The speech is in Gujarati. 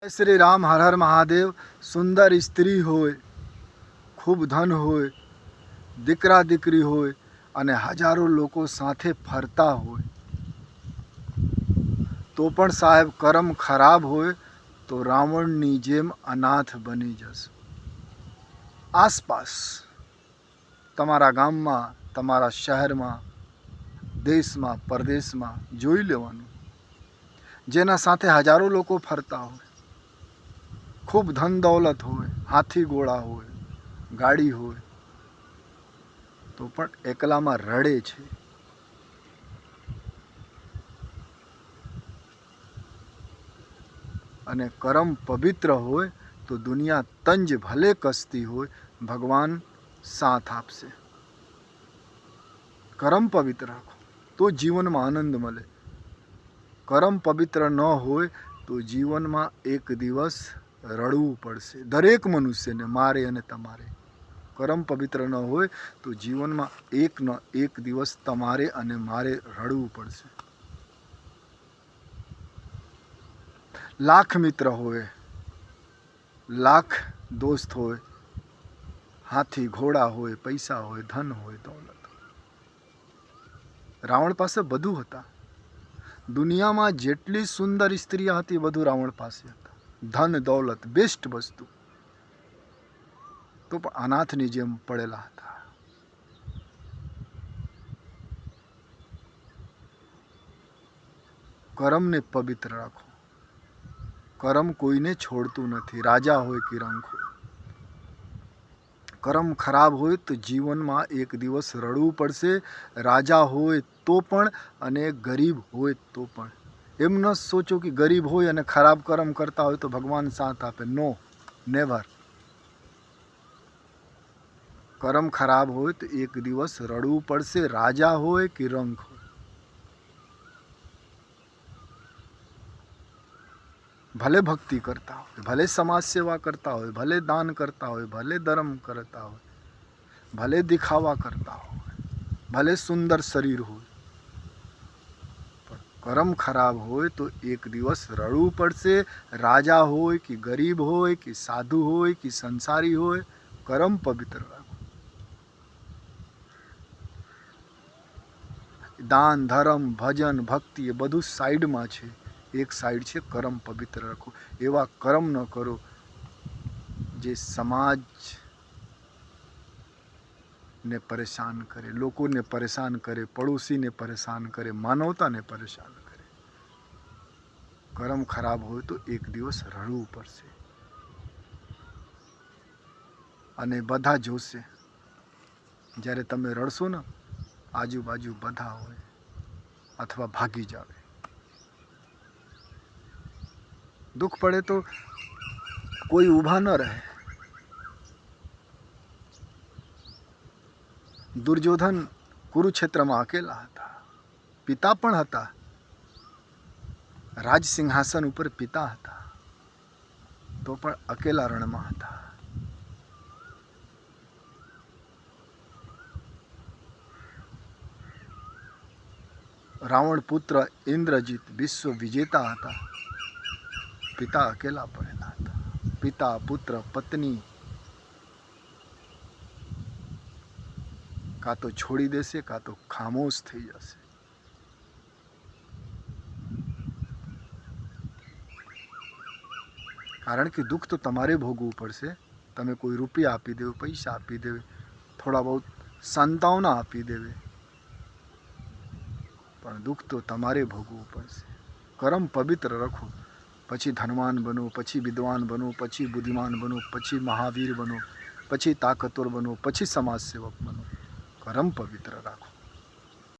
શ્રી રામ હર હર મહાદેવ. સુંદર સ્ત્રી હોય, ખૂબ ધન હોય, દીકરા દીકરી હોય અને હજારો લોકો સાથે ફરતા હોય તો પણ સાહેબ કર્મ ખરાબ હોય તો રાવણની જેમ અનાથ બની જશે. આસપાસ તમારા ગામમાં, તમારા શહેરમાં, દેશમાં, પરદેશમાં જોઈ લેવાનું, જેના સાથે હજારો લોકો ફરતા હોય, ખૂબ ધન દૌલત હોય, હાથી ઘોડા હોય, ગાડી હોય, તો પણ એકલામાં રડે છે. અને કરમ પવિત્ર હોય તો દુનિયા તંજ ભલે કસતી હોય, ભગવાન સાથ આપશે. કરમ પવિત્ર રાખો તો જીવનમાં આનંદ મળે. કરમ પવિત્ર ન હોય તો જીવનમાં એક દિવસ રડવું પડશે, દરેક મનુષ્યને, મારે અને તમારે. કરમ પવિત્ર ન હોય તો જીવનમાં એક ન એક દિવસ તમારે અને મારે રડવું પડશે. લાખ મિત્ર હોય, લાખ દોસ્ત હોય, હાથી ઘોડા હોય, પૈસા હોય, ધન હોય, દૌલત હોય. રાવણ પાસે બધું હતા. દુનિયામાં જેટલી સુંદર સ્ત્રીઓ હતી બધું રાવણ પાસે હતા. ધન દૌલત બેસ્ટ વસ્તુ, તો પણ અનાથની જેમ પડેલા હતા. કરમને પવિત્ર રાખો. કરમ કોઈને છોડતું નથી, રાજા હોય કે રંક હોય. કરમ ખરાબ હોય તો જીવનમાં એક દિવસ રડવું પડશે, રાજા હોય તો પણ અને ગરીબ હોય તો પણ. એમ ન સોચો કે ગરીબ હોય અને ખરાબ કર્મ કરતા હોય તો ભગવાન સાથ આપે. નો, નેવર. કર્મ ખરાબ હોય તો એક દિવસ રડવું પડશે, રાજા હોય કે રંક હોય. ભલે ભક્તિ કરતા હોય, ભલે સમાજ સેવા કરતા હોય, ભલે દાન કરતા હોય, ભલે ધર્મ કરતા હોય, ભલે દિખાવા કરતા હોય, ભલે સુંદર શરીર હોય, પણ કર્મ ખરાબ હોય તો એક દિવસ રડવું પડશે. રાજા હોય કે ગરીબ હોય કે સાધુ હોય કે સંસારી હોય, કર્મ પવિત્ર રાખો. દાન ધર્મ ભજન ભક્તિ એ બધું સાઈડમાં છે, એક સાઈડ છે કર્મ પવિત્ર રાખો. એવા કર્મ ન કરો જે સમાજને પરેશાન કરે, લોકોને પરેશાન કરે, પડોશીને પરેશાન કરે, માનવતાને પરેશાન કરે. કર્મ ખરાબ હોય તો એક દિવસ રડવું પડશે. અને બધા જોશે. જ્યારે તમે રડશો ને, આજુબાજુ બધા હોય અથવા ભાગી જાવે. દુઃખ પડે તો કોઈ ઊભા ન રહે. દુર્યોધન કુરુક્ષેત્રમાં અકેલા હતા. પિતા પણ હતા, રાજ સિંહાસન ઉપર પિતા હતા, તો પણ અકેલા રણમાં હતા. રાવણ પુત્ર ઇન્દ્રજીત વિશ્વ વિજેતા હતા, પિતા અકેલા પડેલા હતા. પિતા પુત્ર પત્ની કાં તો છોડી દેશે, કાં તો ખામોશ થઈ જશે. કારણ કે દુઃખ તો તમારે ભોગવવું પડશે. તમે કોઈ રૂપિયા આપી દેવો, પૈસા આપી દેવે, થોડા બહુ સંતાવના આપી દેવે, પણ દુઃખ તો તમારે ભોગવવું પડશે. કર્મ પવિત્ર રાખો, પછી ધનવાન બનો, પછી વિદ્વાન બનો, પછી બુદ્ધિમાન બનો, પછી મહાવીર બનો, પછી તાકતવર બનો, પછી સમાજ સેવક બનો. કર્મ પવિત્ર રાખો.